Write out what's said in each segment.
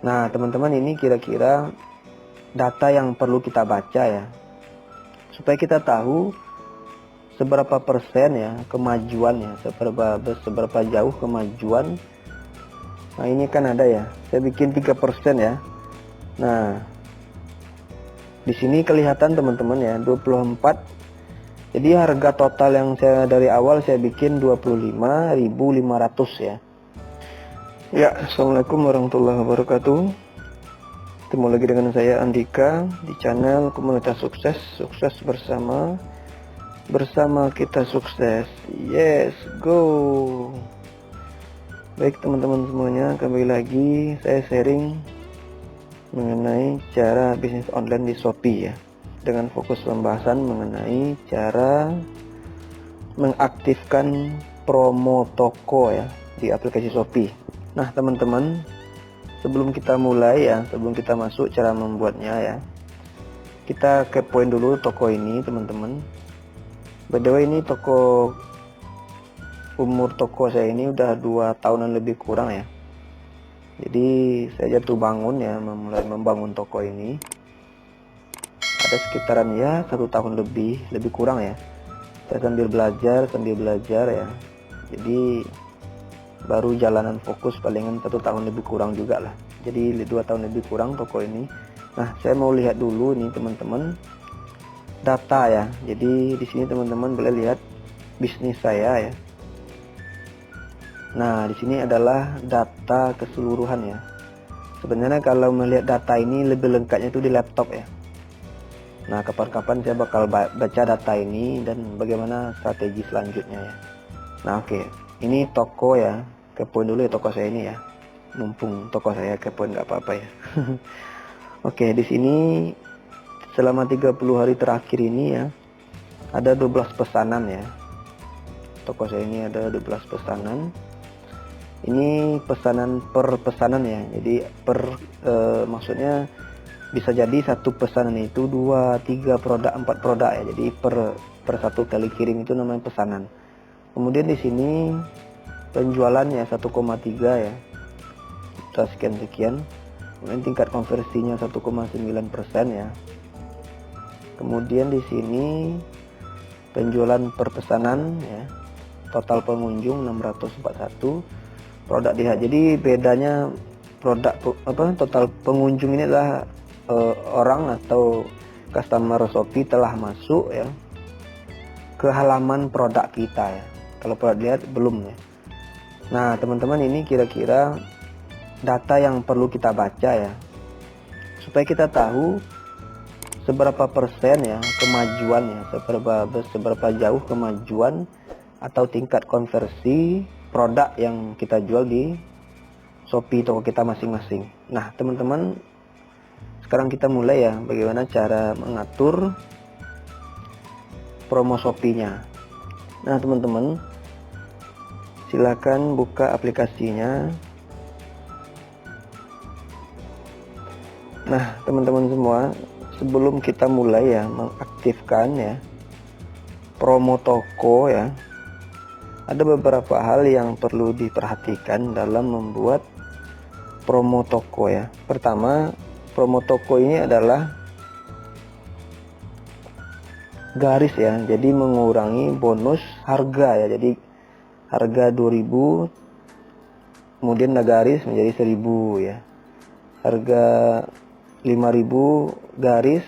Nah teman-teman, ini kira-kira data yang perlu kita baca ya, supaya kita tahu seberapa persen ya kemajuan ya, seberapa jauh kemajuan. Nah ini kan ada ya, saya bikin 3% ya. Nah di sini kelihatan teman-teman ya, 24. Jadi harga total yang saya dari awal saya bikin 25.500 ya. Ya, assalamualaikum warahmatullahi wabarakatuh. Ketemu lagi dengan saya Andika di channel Komunitas Sukses. Sukses bersama kita sukses. Yes, go. Baik teman-teman semuanya, kembali lagi saya sharing mengenai cara bisnis online di Shopee ya, dengan fokus pembahasan mengenai cara mengaktifkan promo toko ya di aplikasi Shopee. Nah teman-teman, sebelum kita mulai ya, sebelum kita masuk cara membuatnya ya, kita kepoin dulu toko ini teman-teman. By the way, ini umur toko saya ini udah 2 tahunan lebih kurang ya. Jadi saya jatuh bangun ya, mulai membangun toko ini ada sekitaran ya 1 tahun lebih kurang ya. Saya sambil belajar ya. Jadi baru jalanan fokus palingan 1 tahun lebih kurang juga lah. Jadi 2 tahun lebih kurang toko ini. Nah saya mau lihat dulu nih teman-teman data ya. Jadi di sini teman-teman boleh lihat bisnis saya ya. Nah di sini adalah data keseluruhan ya. Sebenarnya kalau melihat data ini lebih lengkapnya itu di laptop ya. Nah kapan-kapan saya bakal baca data ini dan bagaimana strategi selanjutnya ya. Nah oke, ini toko ya, kepoin dulu ya toko saya ini ya. Mumpung toko saya kepoin nggak apa-apa ya. Oke, di sini selama 30 hari terakhir ini ya, ada 12 pesanan ya. Toko saya ini ada 12 pesanan. Ini pesanan per pesanan ya. Jadi maksudnya bisa jadi satu pesanan itu 2, 3 produk, 4 produk ya. Jadi per satu kali kirim itu namanya pesanan. Kemudian di sini penjualannya 1,3 ya. Sekian. Kemudian tingkat konversinya 1,9% ya. Kemudian di sini penjualan per pesanan ya. Total pengunjung 641. Produk lihat. Jadi bedanya total pengunjung ini adalah orang atau customer Shopee telah masuk ya ke halaman produk kita ya. Kalau produk lihat belum ya. Nah teman-teman, ini kira-kira data yang perlu kita baca ya, supaya kita tahu seberapa persen ya kemajuan ya, seberapa jauh kemajuan atau tingkat konversi produk yang kita jual di Shopee toko kita masing-masing. Nah teman-teman, sekarang kita mulai ya, bagaimana cara mengatur promo Shopee-nya. Nah teman-teman, silakan buka aplikasinya. Nah teman-teman semua, sebelum kita mulai ya mengaktifkan ya promo toko ya, ada beberapa hal yang perlu diperhatikan dalam membuat promo toko ya. Pertama, promo toko ini adalah garis ya, jadi mengurangi bonus harga ya. Jadi harga 2.000 kemudian garis menjadi 1.000 ya. Harga 5.000 garis,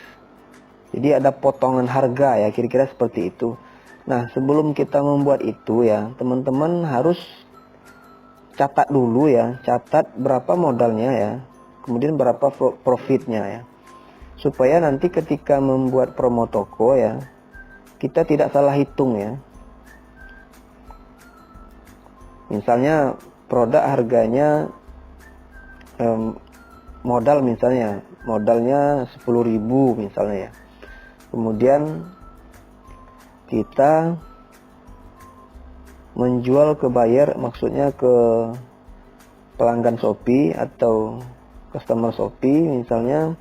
jadi ada potongan harga ya, kira-kira seperti itu. Nah sebelum kita membuat itu ya, teman-teman harus catat dulu ya, catat berapa modalnya ya, kemudian berapa profitnya ya, supaya nanti ketika membuat promo toko ya, kita tidak salah hitung ya. Misalnya produk harganya modalnya 10.000 misalnya ya. Kemudian kita menjual ke buyer, maksudnya ke pelanggan Shopee atau customer Shopee misalnya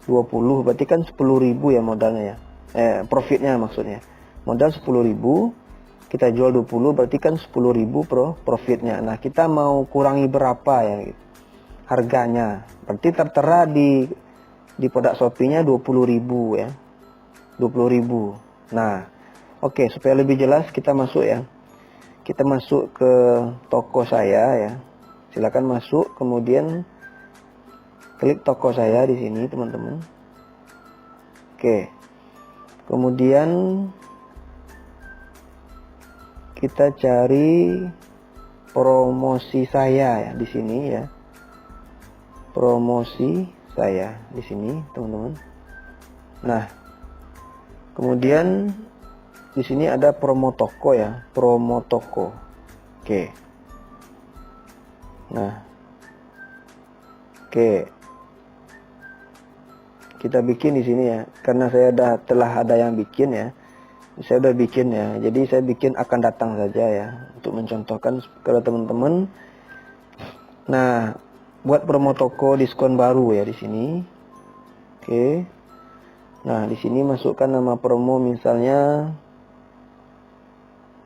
20, berarti kan 10.000 ya modalnya ya. Profitnya maksudnya. Modal 10.000, kita jual 20, berarti kan 10.000 profitnya. Nah, kita mau kurangi berapa ya gitu. harganya. Berarti tertera di produk Shopee-nya 20.000 ya. 20.000. Nah, oke, supaya lebih jelas kita masuk ya. Kita masuk ke toko saya ya. Silakan masuk, kemudian klik toko saya di sini, teman-teman. Oke. Kemudian kita cari promosi saya ya di sini ya. Promosi saya di sini, teman-teman. Nah, kemudian di sini ada promo toko ya, promo toko. Oke. Nah, oke. Kita bikin di sini ya, karena saya telah ada yang bikin ya. Saya udah bikin ya, jadi saya bikin akan datang saja ya, untuk mencontohkan kepada teman-teman. Nah, buat promo toko diskon baru ya di sini. Oke. Nah, di sini masukkan nama promo, misalnya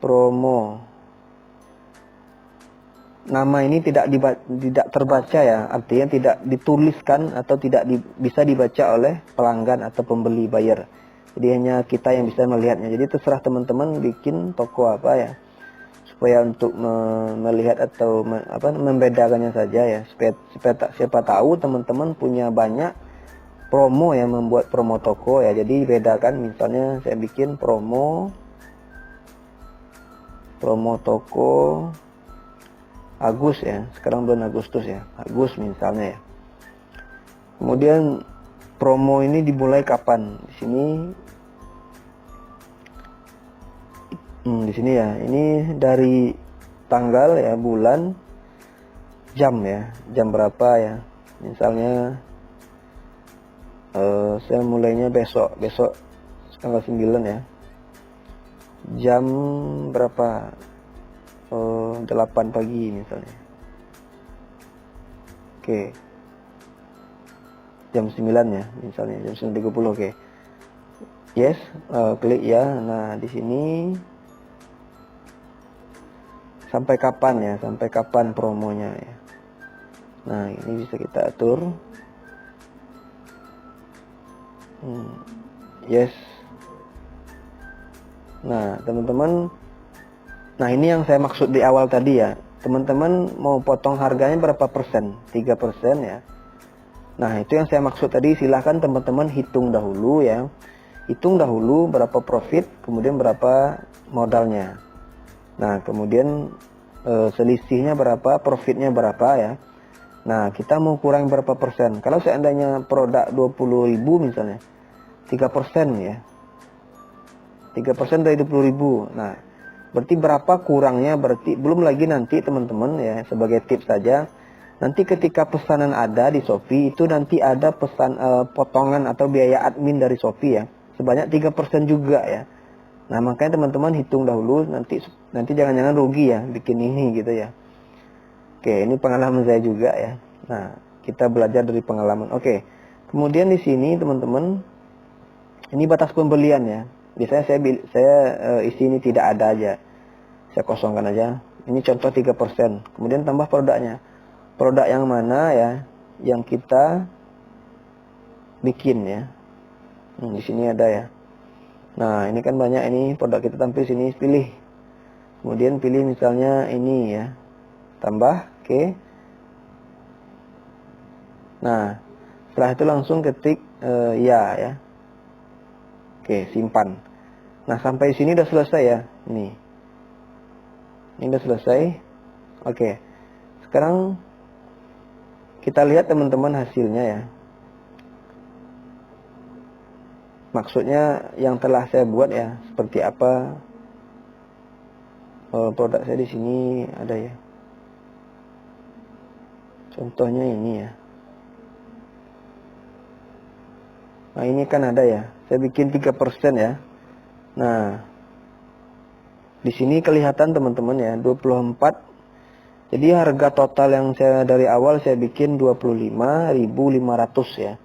promo. Nama ini tidak terbaca ya, artinya tidak dituliskan atau tidak bisa dibaca oleh pelanggan atau pembeli buyer. Jadi hanya kita yang bisa melihatnya. Jadi terserah teman-teman bikin toko apa ya, supaya untuk melihat atau membedakannya saja ya, supaya siapa tahu teman-teman punya banyak promo yang membuat promo toko ya. Jadi bedakan, misalnya saya bikin promo toko Agus ya, sekarang bulan Agustus ya, Agus misalnya ya. Kemudian promo ini dimulai kapan? Di sini di sini ya, ini dari tanggal ya, bulan, jam ya, jam berapa ya. Misalnya saya mulainya besok tanggal 9 ya. Jam berapa? 8 pagi misalnya. Oke. Jam 9 ya, misalnya jam 9.30. Oke. Yes, klik ya. Nah, di sini sampai kapan ya? Sampai kapan promonya ya? Nah, ini bisa kita atur. Yes. Nah, teman-teman, nah ini yang saya maksud di awal tadi ya. Teman-teman mau potong harganya berapa persen? 3% ya. Nah, itu yang saya maksud tadi. Silahkan teman-teman hitung dahulu ya. Hitung dahulu berapa profit, kemudian berapa modalnya. Nah, kemudian selisihnya berapa, profitnya berapa ya. Nah, kita mau kurang berapa persen? Kalau seandainya produk 20.000 misalnya, 3% ya. 3% dari 20.000. Nah, berarti berapa kurangnya? Berarti belum lagi nanti teman-teman ya, sebagai tips saja. Nanti ketika pesanan ada di Shopee, itu nanti ada potongan atau biaya admin dari Shopee ya, sebanyak 3% juga ya. Nah, makanya teman-teman hitung dahulu, nanti jangan-jangan rugi ya bikin ini gitu ya. Oke, ini pengalaman saya juga ya. Nah, kita belajar dari pengalaman. Oke. Kemudian di sini teman-teman, ini batas pembelian ya. Biasanya saya isi ini tidak ada aja. Saya kosongkan aja. Ini contoh 3%. Kemudian tambah produknya. Produk yang mana ya yang kita bikin ya. Di sini ada ya. Nah, ini kan banyak, ini produk kita tampil sini, pilih. Kemudian pilih misalnya ini ya. Tambah, oke. Nah, setelah itu langsung ketik ya. Oke, simpan. Nah, sampai sini udah selesai ya. Ini udah selesai. Oke. Sekarang kita lihat teman-teman hasilnya ya. Maksudnya yang telah saya buat ya, seperti apa. Produk saya di sini ada ya. Contohnya ini ya. Nah, ini kan ada ya. Saya bikin 3% ya. Nah, di sini kelihatan teman-teman ya, 24. Jadi harga total yang saya dari awal saya bikin 25.500 ya.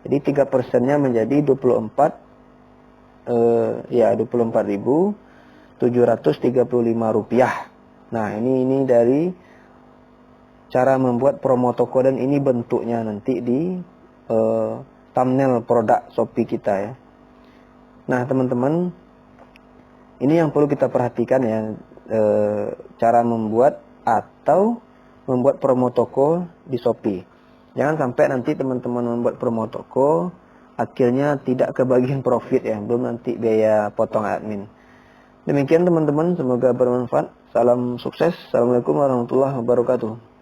Jadi 3%-nya menjadi 24.735 rupiah. Nah, ini dari cara membuat promo toko, dan ini bentuknya nanti di thumbnail produk Shopee kita ya. Nah teman-teman, ini yang perlu kita perhatikan ya, cara membuat atau membuat promo toko di Shopee. Jangan sampai nanti teman-teman membuat promo toko akhirnya tidak kebagian profit ya, belum nanti biaya potong admin. Demikian teman-teman, semoga bermanfaat. Salam sukses. Assalamualaikum warahmatullahi wabarakatuh.